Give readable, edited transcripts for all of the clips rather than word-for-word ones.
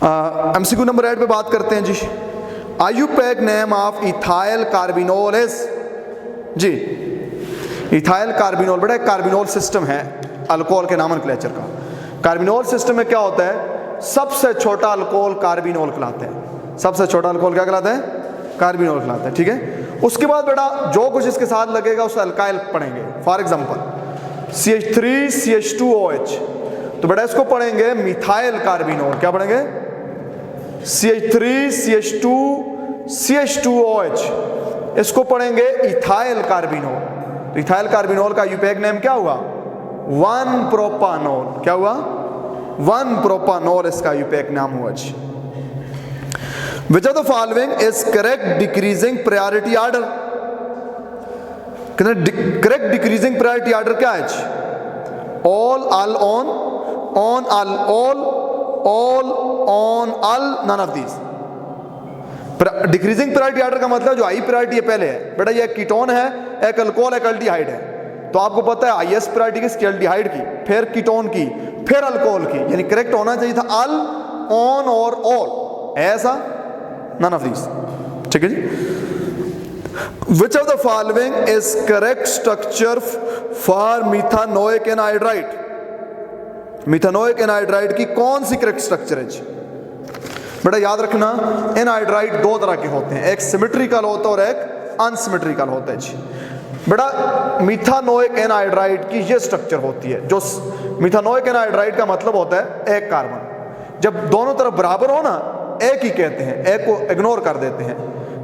MCQ number 8 पे बात करते हैं जी। IUPAC name of ethyl carbinol is जी। इथाइल कार्बिनोल बेटा एक कार्बिनोल सिस्टम है अल्कोहल के नॉमेनक्लेचर का। कार्बिनोल सिस्टम में क्या होता है, सबसे छोटा अल्कोहल कार्बिनोल कहलाता है। सबसे छोटा अल्कोहल क्या कहलाता है, कार्बिनोल कहलाता है, ठीक है। उसके बाद बेटा जो कुछ इसके साथ लगेगा उसे अल्काइल पढ़ेंगे। फॉर एग्जांपल CH3CH2OH, तो बेटा इसको पढ़ेंगे मिथाइल कार्बिनोल। क्या पढ़ेंगे, CH3CH2CH2OH, इसको पढ़ेंगे इथाइल कार्बिनोल। तो इथाइल कार्बिनोल का यूपैक नेम क्या हुआ, 1-प्रोपानोल। क्या हुआ, 1-प्रोपानोल इसका यूपैक नाम हुआ जी। Which of the following is correct decreasing priority order? Correct decreasing priority order क्या है? All, all, on, all, all, on, all, none of these. Decreasing priority order का मतलब जो हाई प्रायोरिटी है पहले है बेटा, ये एक कीटोन है, एक अल्कोहल, एक एल्डिहाइड है। तो आपको पता है हाईएस्ट प्रायोरिटी किसकी, एल्डिहाइड की, फिर कीटोन की, फिर अल्कोहल की। यानी करेक्ट होना चाहिए था ऑल, ऑन और ऑल, ऐसा नन ऑफ दीज, ठीक है जी। Which of the following is correct structure for methanoic anhydride? Methanoic anhydride की कौन सी करेक्ट स्ट्रक्चर है जी? बेटा याद रखना, एनहाइड्राइड दो तरह के होते हैं, एक सिमेट्रिकल होता है और एक अनसिमेट्रिकल होता है जी। बेटा मिथानोइक एनहाइड्राइड की ये स्ट्रक्चर होती है। जो मिथानोइक एनहाइड्राइड का मतलब होता है एक कार्बन, जब दोनों तरफ बराबर हो ना एक ही कहते हैं, एक को इग्नोर कर देते हैं।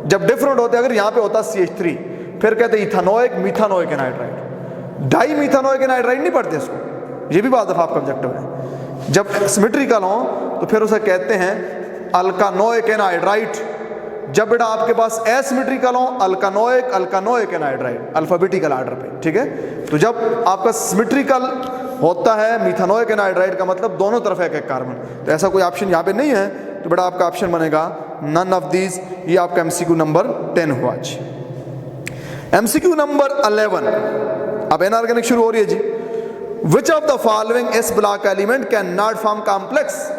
जब डिफरेंट होते हैं, अगर यहाँ पे होता CH3 फिर कहते हैं इथानोइक मिथानोइक एनहाइड्राइड। डाई मिथानोइक एनहाइड्राइड नहीं पढ़ते इसको, ये भी बहुत दफा आपका ऑब्जेक्टिव है। जब सिमेट्रिकल हो तो फिर उसे कहते हैं अल्कानोइक एनहाइड्राइड। जब बेटा आपके पास एसिमेट्रिकल हो अल्कानोइक, अल्कानोइक एनहाइड्राइड, अल्फाबेटिकल ऑर्डर पे, ठीक है। तो जब आपका सिमेट्रिकल होता है मिथानोइक एनहाइड्राइड का मतलब दोनों तरफ एक एक कार्बन। तो ऐसा कोई ऑप्शन यहाँ पे नहीं है, तो बेटा आपका ऑप्शन बनेगा नन ऑफ दीज। ये आपका एमसीक्यू नंबर 10 हुआ जी। एमसीक्यू नंबर 11, अब इनऑर्गेनिक शुरू हो रही है जी। Which of the following s block element can not form complex?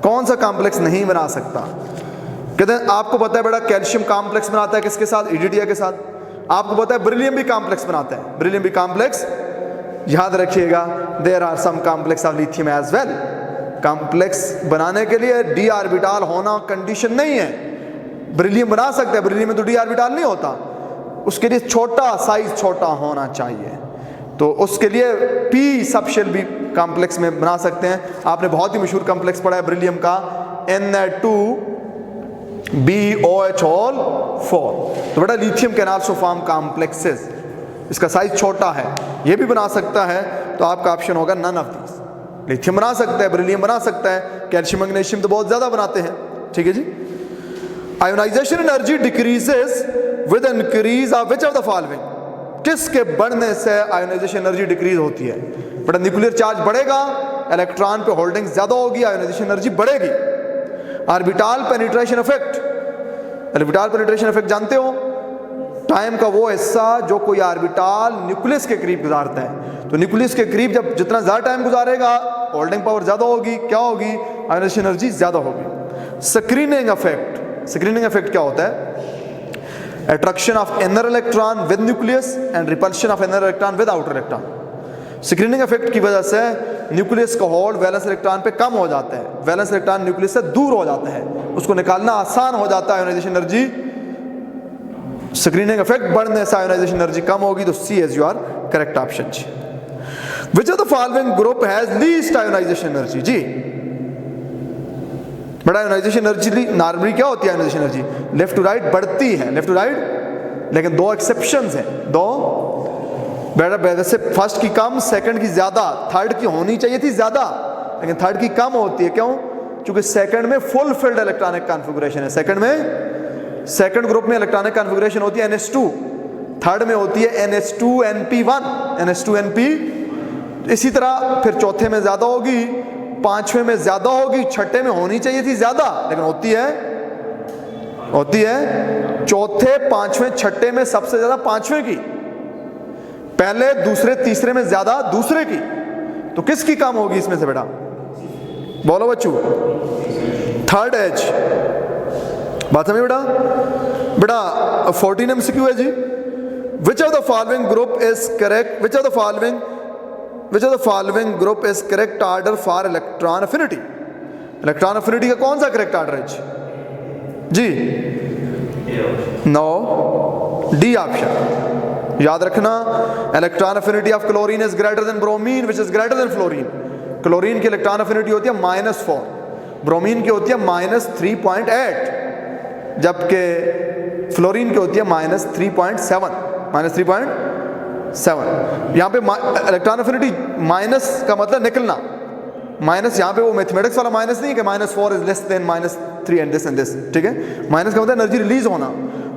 कौन सा कॉम्प्लेक्स नहीं बना सकता? कहते हैं आपको पता है बेटा कैल्शियम कॉम्प्लेक्स बनाता है किसके साथ, ईडीटीए के साथ। आपको पता है बेरिलियम भी कॉम्प्लेक्स बनाता है, बेरिलियम भी कॉम्प्लेक्स। याद रखिएगा there are some complex of lithium as well. Complex बनाने के लिए डी ऑर्बिटल होना कंडीशन नहीं है। बेरिलियम बना सकते हैं, बेरिलियम में तो डी ऑर्बिटल नहीं होता, उसके लिए छोटा साइज, छोटा होना चाहिए। तो उसके लिए पी सबशेल भी कॉम्प्लेक्स में बना सकते हैं। आपने बहुत ही मशहूर कॉम्प्लेक्स पढ़ा है बेरिलियम का, Na2BOH4। तो बेटा lithium can also form complexes, इसका साइज छोटा है, ये भी बना सकता है। तो आपका ऑप्शन होगा नन ऑफ दीज। लिथियम बना सकता है, बेरिलियम बना सकता है, कैल्शियम मैग्नीशियम तो बहुत ज्यादा बनाते हैं, ठीक है जी। Ionisation energy decreases with increase of which of the following? किसके बढ़ने से आयोनाइजेशन एनर्जी डिक्रीज होती है? बेटा न्यूक्लियर चार्ज बढ़ेगा, इलेक्ट्रॉन पे होल्डिंग ज्यादा होगी, आयोनाइजेशन एनर्जी बढ़ेगी। Orbital penetration effect, orbital penetration effect जानते हो, टाइम का वो हिस्सा जो कोई ऑर्बिटल न्यूक्लियस के करीब गुजारता है। तो न्यूक्लियस के करीब जब जितना ज्यादा टाइम गुजारेगा होल्डिंग पावर ज्यादा होगी, क्या होगी, आयोनाइजेशन एनर्जी ज्यादा होगी। स्क्रीनिंग इफेक्ट, स्क्रीनिंग इफेक्ट क्या होता है? Attraction of inner electron with nucleus and repulsion of inner electron with outer electron. Screening effect की वजह से न्यूक्लियस का होल्ड वैलेंस इलेक्ट्रॉन पे कम हो जाता है, वैलेंस इलेक्ट्रॉन न्यूक्लियस से दूर हो जाता है, उसको निकालना आसान हो जाता है। आयोनाइजेशन एनर्जी, स्क्रीनिंग इफेक्ट बढ़ने से आयोनाइजेशन एनर्जी कम होगी। तो C is your correct option जी। Which of the following group has least ionisation energy? जी बड़ा आयोनाइजेशन एनर्जी नॉर्मली क्या होती है? Ionisation energy left to right बढ़ती है, लेफ्ट टू राइट, लेकिन दो एक्सेप्शंस हैं, दो। बेटा वैसे फर्स्ट की कम, सेकंड की ज्यादा, थर्ड की होनी चाहिए थी ज्यादा, लेकिन थर्ड की कम होती है। क्यों? क्योंकि सेकंड में फुल फिल्ड इलेक्ट्रॉनिक कॉन्फ़िगरेशन है। सेकंड में, सेकंड ग्रुप में इलेक्ट्रॉनिक कॉन्फ़िगरेशन होती है NH2, थर्ड में होती है NH2NP1, NH2NP। इसी तरह फिर चौथे में ज्यादा होगी, पांचवें में ज्यादा होगी, छठे में होनी चाहिए थी ज्यादा, लेकिन होती है चौथे, पांचवें, छठे में सबसे ज्यादा पांचवें की, पहले, दूसरे, तीसरे में ज्यादा दूसरे की। तो किसकी कम होगी इसमें से बेटा? बोलो बच्चों, थर्ड एज। बात समझ बेटा? बेटा 14 MCQ है जी। Which of the following group is correct, which of the following group is correct order for electron affinity? Electron affinity का कौन सा करेक्ट ऑर्डर है जी? No, D option. याद रखना, electron affinity of chlorine is greater than bromine which is greater than fluorine. Chlorine की electron affinity होती है -4, bromine की होती है -3.8, जबकि फ्लोरीन की होती है -3.7। यहाँ पे इलेक्ट्रॉन अफिनिटी माइनस का मतलब निकलना, माइनस यहाँ पे वो मैथमेटिक्स वाला माइनस नहीं है कि -4 is less than -3 and this, ठीक है। माइनस का मतलब एनर्जी रिलीज होना।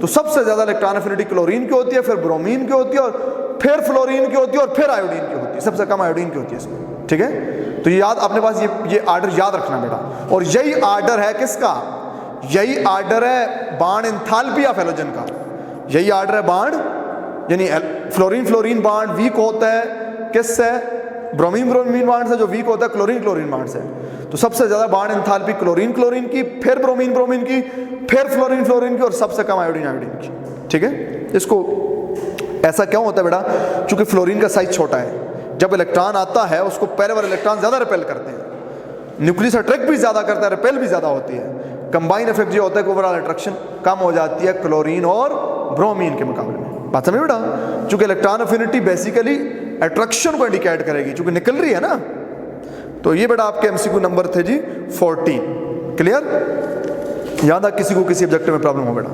तो सबसे ज्यादा इलेक्ट्रॉन अफिनिटी क्लोरीन की होती है, फिर ब्रोमीन की होती है, और फिर फ्लोरीन की होती है, और फिर आयोडीन की होती है। सबसे कम आयोडीन की होती है इसमें, ठीक है। तो ये याद अपने पास ये आर्डर याद रखना बेटा। और यही आर्डर है किसका? यही आर्डर है बॉन्ड एंथैल्पी ऑफ हैलोजन का। यही आर्डर है बॉन्ड, यानी फ्लोरीन बॉन्ड वीक होता है किससे? ब्रोमीन बॉन्ड से, जो वीक होता है क्लोरीन बॉन्ड से। तो सबसे ज्यादा बॉन्ड एंथैल्पी क्लोरीन की, फिर ब्रोमीन की, फिर फ्लोरीन की, और सबसे कम आयोडीन की, ठीक है। इसको ऐसा क्यों होता है बेटा? क्योंकि फ्लोरीन का साइज छोटा है। जब इलेक्ट्रॉन आता है उसको पहले वाले इलेक्ट्रॉन ज्यादा रिपेल करते हैं, न्यूक्लियस अट्रैक्ट भी ज्यादा करता है, रिपेल भी ज्यादा होती है। कंबाइन इफेक्ट ये होता है कि ओवरऑल अट्रैक्शन कम हो जाती है क्लोरीन और ब्रोमीन के मुकाबले में। बात समझ बेटा? चूंकि इलेक्ट्रॉन अफिनिटी बेसिकली अट्रैक्शन को इंडिकेट करेगी, चूंकि निकल रही है ना। तो ये बेटा आपके MCQ नंबर थे जी 14। क्लियर? याद आ किसी को किसी ऑब्जेक्टिव में प्रॉब्लम हो बेटा?